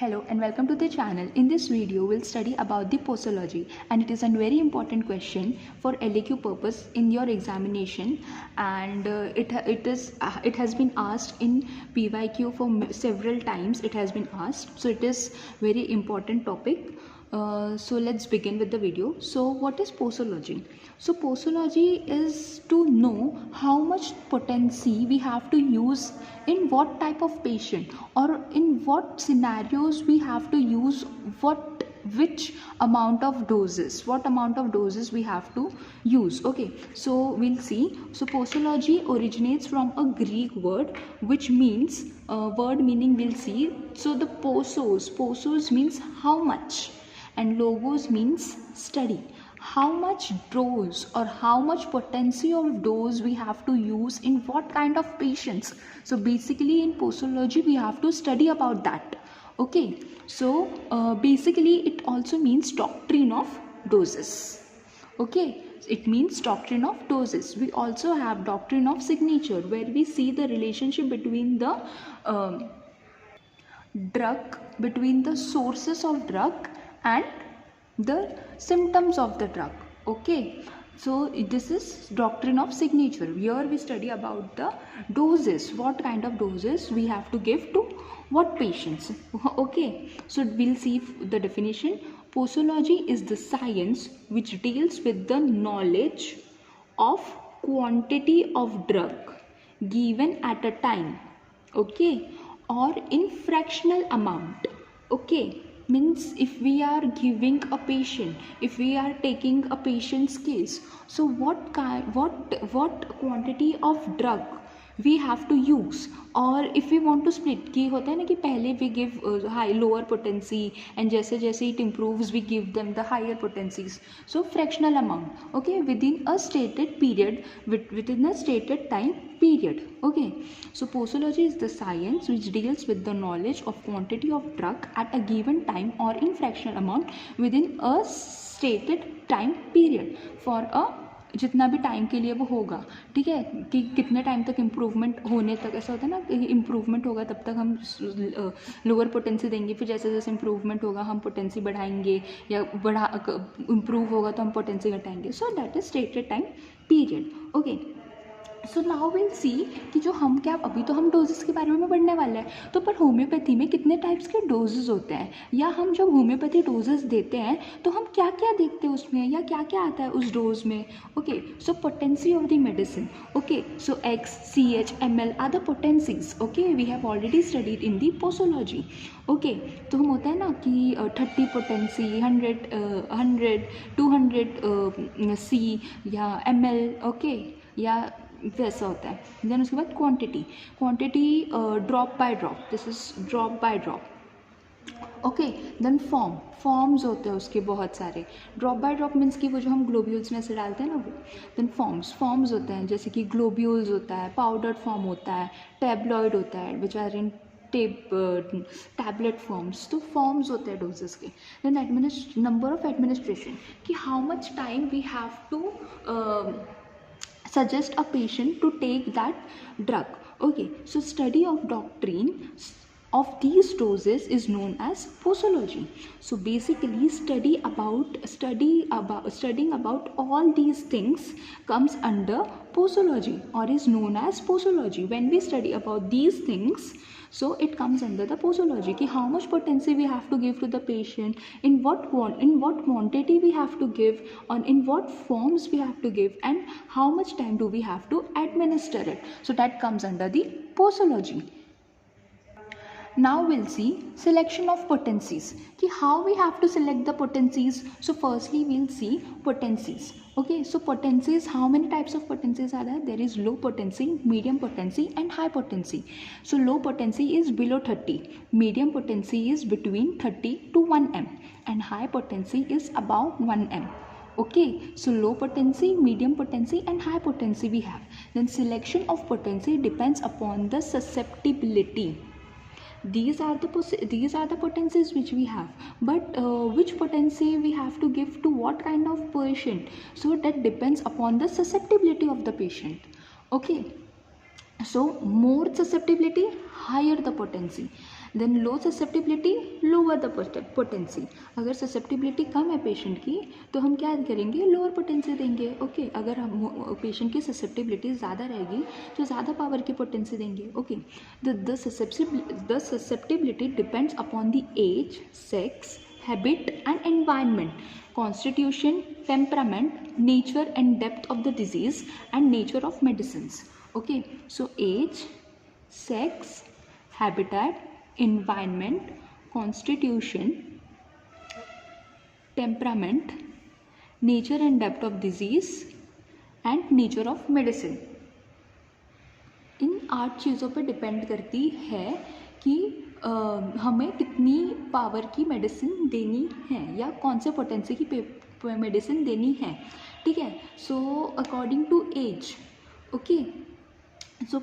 Hello and welcome to the channel. In this video we'll study about the posology, and it is a very important question for LAQ purpose in your examination, and it has been asked in PYQ for several times. It has been asked, so it is very important topic. So let's begin with the video. So what is posology? So posology is to know how much potency we have to use in what type of patient, or in what scenarios we have to use which amount of doses, we have to use. Okay, so we'll see. So posology originates from a Greek word which means word meaning we'll see. So the posos means how much, and logos means study. How much dose or how much potency of dose we have to use in what kind of patients. So basically in posology we have to study about that. Okay, so basically it also means doctrine of doses. Okay, it means doctrine of doses. We also have doctrine of signature, where we see the relationship between the drug, between the sources of drug and the symptoms of the drug. Okay, so this is doctrine of signature. Here we study about the doses, what kind of doses we have to give to what patients. Okay, so we'll see the definition. Posology is the science which deals with the knowledge of quantity of drug given at a time, okay, or in fractional amount. Okay, means if we are giving a patient, if we are taking a patient's case, so what quantity of drug we have to use, or if we want to split, कि होता है ना कि पहले we give high lower potency, and जैसे जैसे it improves we give them the higher potencies. So fractional amount, okay, within a stated period, within a stated time period. Okay, so posology is the science which deals with the knowledge of quantity of drug at a given time or in fractional amount within a stated time period for a जितना भी time के लिए वो होगा. ठीक है, कि कितने टाइम तक इम्प्रूवमेंट होने तक, ऐसा होता है ना, इम्प्रूवमेंट होगा तब तक हम लोअर पोटेंसी देंगे, फिर जैसे जैसे इम्प्रूवमेंट होगा हम पोटेंसी बढ़ाएंगे, या इम्प्रूव होगा तो हम पोटेंसी घटाएंगे. So that is stated time period. Okay, so now will see कि जो हम क्या, अभी तो हम डोजेस के बारे में पढ़ने वाले हैं, तो पर होम्योपैथी में कितने टाइप्स के डोजेस होते हैं, या हम जब होम्योपैथी डोजेस देते हैं तो हम क्या क्या देखते हैं उसमें, या क्या क्या आता है उस डोज में. Okay, so potency of the medicine. Okay, so X, C H, M L R the potencies. Okay, we have already studied in the posology. Okay, तो हम होता है ना कि 30 पोटेंसी, 100 200 सी या एम एल. ओके, या वैसा होता है. देन उसके बाद quantity drop by drop, this is drop by drop. Okay, then forms होते हैं उसके बहुत सारे. ड्रॉप बाय ड्रॉप मीन्स कि वो जो हम ग्लोब्यूल्स में से डालते हैं ना वो. देन फॉर्म्स होते हैं, जैसे कि ग्लोब्यूल्स होता है, पाउडर्ड फॉर्म होता है, टैब्लॉइड होता है, which are in tablet forms. तो फॉर्म्स होते हैं डोजेस के. देन नंबर ऑफ एडमिनिस्ट्रेशन, कि how much time we have to suggest a patient to take that drug. Okay, so study of doctrine of these doses is known as posology. So basically studying about all these things comes under posology, or is known as posology. When we study about these things, so it comes under the posology, ki how much potency we have to give to the patient, in what quantity we have to give, or in what forms we have to give, and how much time do we have to administer it. So that comes under the posology. Now we'll see selection of potencies, कि how we have to select the potencies. So firstly we'll see potencies. Okay, so potencies, how many types of potencies are there? There is low potency, medium potency and high potency. So low potency is below 30, medium potency is between 30 to 1 m, and high potency is about 1 m. Okay, so low potency, medium potency and high potency we have. Then selection of potency depends upon the susceptibility. These are the potencies which we have, but which potency we have to give to what kind of patient, so that depends upon the susceptibility of the patient. Okay, so more susceptibility, higher the potency. Then low susceptibility, lower the potency. अगर susceptibility कम है patient की तो हम क्या करेंगे, lower potency देंगे। Okay, अगर हम पेशेंट की ससेप्टिबिलिटी ज़्यादा रहेगी तो ज़्यादा पावर की पोटेंसी देंगे। Okay, the susceptibility depends upon the age, sex, habit and environment, constitution, temperament, nature and depth of the disease and nature of medicines. Okay, so age, sex, habitat, environment, constitution, temperament, nature and depth of disease and nature of medicine. इन 8 चीज़ों पर depend करती है कि हमें कितनी power की medicine देनी है या कौन से पोटेंसी की मेडिसिन देनी है। ठीक है, so according to age, okay, so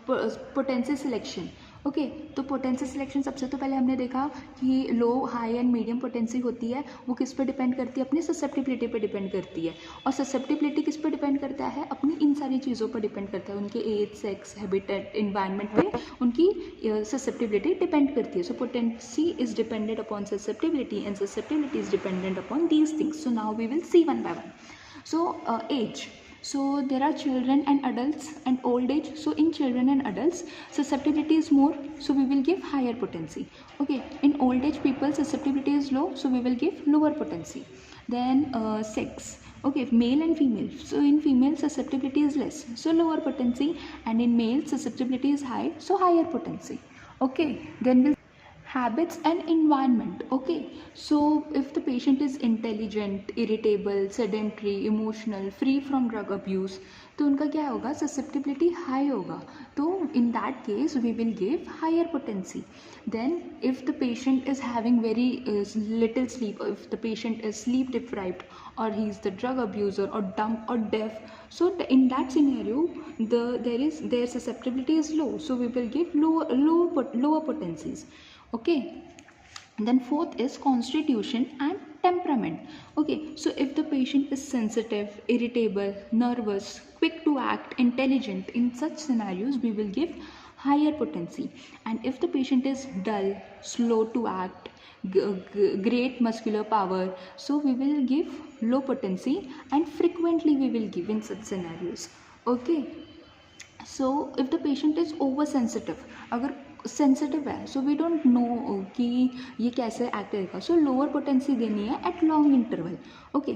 potency selection. Okay, तो पोटेंसी सिलेक्शन सबसे तो पहले हमने देखा कि low, high and medium potency होती है, वो किस पे डिपेंड करती है, अपनी ससेप्टिबिलिटी पे डिपेंड करती है। और ससेप्टिबिलिटी किस पे डिपेंड करता है, अपनी इन सारी चीज़ों पर डिपेंड करता है, उनके एज, सेक्स, हैबिटेट, एनवायरनमेंट पे उनकी ससेप्टिबिलिटी डिपेंड करती है। So potency is dependent upon susceptibility and susceptibility is dependent upon these things. So now we will see one by one. So age, so there are children and adults and old age. So in children and adults susceptibility is more, so we will give higher potency. Okay, in old age people susceptibility is low, so we will give lower potency. Then sex, okay, male and female. So in female susceptibility is less, so lower potency, and in male susceptibility is high, so higher potency. Okay, then we'll habits and environment. Okay, so if the patient is intelligent, irritable, sedentary, emotional, free from drug abuse, तो उनका क्या होगा, susceptibility high होगा, तो in that case we will give higher potency. Then if the patient is having very little sleep, or if the patient is sleep deprived, or he is the drug abuser or dumb or deaf, so in that scenario their susceptibility is low, so we will give lower potencies. Okay, then fourth is constitution and temperament. Okay, so if the patient is sensitive, irritable, nervous, quick to act, intelligent, in such scenarios we will give higher potency. And if the patient is dull, slow to act, great muscular power, so we will give low potency, and frequently we will give in such scenarios. Okay, so if the patient is oversensitive, अगर sensitive है, so we don't know कि ये कैसे act करेगा, सो lower potency देनी है at long interval. Okay,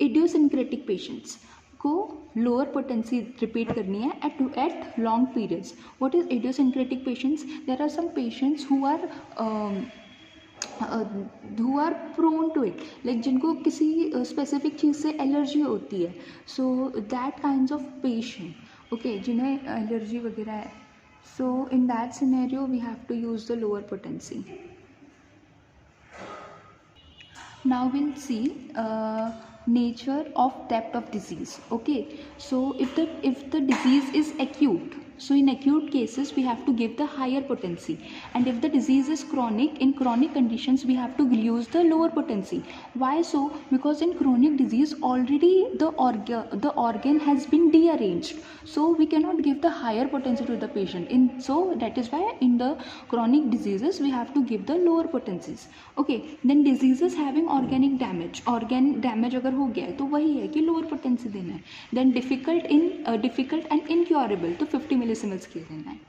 idiosyncratic patients को lower potency repeat करनी है at long periods. What is idiosyncratic patients? There are some patients who are prone to it, like जिनको किसी स्पेसिफिक चीज़ से एलर्जी होती है, so that kinds of patient, okay, जिन्हें एलर्जी वगैरह है, so in that scenario we have to use the lower potency. Now we'll see nature of depth of disease. Okay, so if the disease is acute, so in acute cases we have to give the higher potency, and if the disease is chronic, in chronic conditions we have to use the lower potency. Why so? Because in chronic disease already the organ has been dearranged, so we cannot give the higher potency to the patient. So that is why in the chronic diseases we have to give the lower potencies. Okay, then diseases having organic damage, organ damage अगर हो गया है तो वही है कि lower potency देना है. Then difficult and incurable, तो 50 millisieverts के देना है.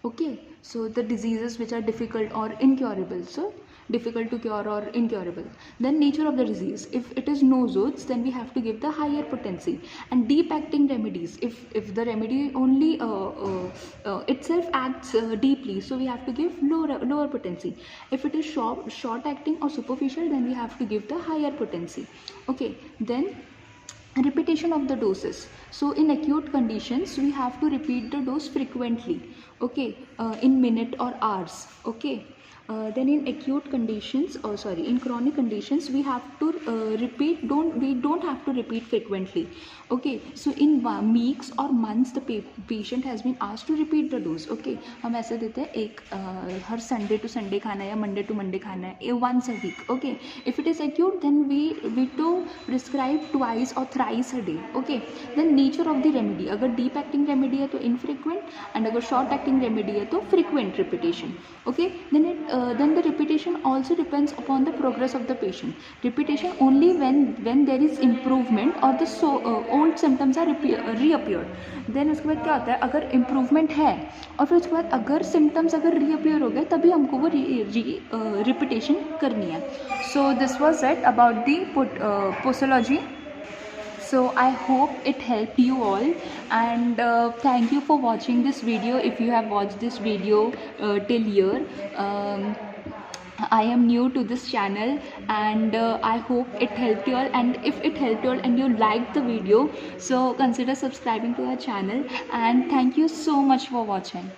Okay, so the diseases which are difficult or incurable, so difficult to cure or incurable. Then nature of the disease, if it is nosodes, then we have to give the higher potency. And deep acting remedies, if the remedy only itself acts deeply, so we have to give lower potency. If it is short acting or superficial, then we have to give the higher potency. Okay, then repetition of the doses. So in acute conditions we have to repeat the dose frequently. Okay, in minute or hours. Okay, Then in acute conditions, or sorry, in chronic conditions, we have to we don't have to repeat frequently. Okay, so in weeks or months the patient has been asked to repeat the dose. Okay, हम ऐसे देते हैं एक हर Sunday to Sunday खाना है या Monday to Monday खाना है, once a week. Okay, if it is acute, then we to prescribe twice or thrice a day. Okay, then nature of the remedy, अगर deep acting remedy है तो infrequent, and अगर short acting remedy है तो frequent repetition. Okay, then the repetition also depends upon the progress of the patient. Repetition only when there is improvement or the old symptoms are reappeared. Then उसके बाद क्या होता है, अगर improvement है और फिर उसके बाद अगर symptoms अगर reappear हो गए तभी हमको वो repetition करनी है. So this was it about the posology. So I hope it helped you all, and thank you for watching this video. If you have watched this video till here, I am new to this channel, and I hope it helped you all. And if it helped you all and you liked the video, so consider subscribing to our channel, and thank you so much for watching.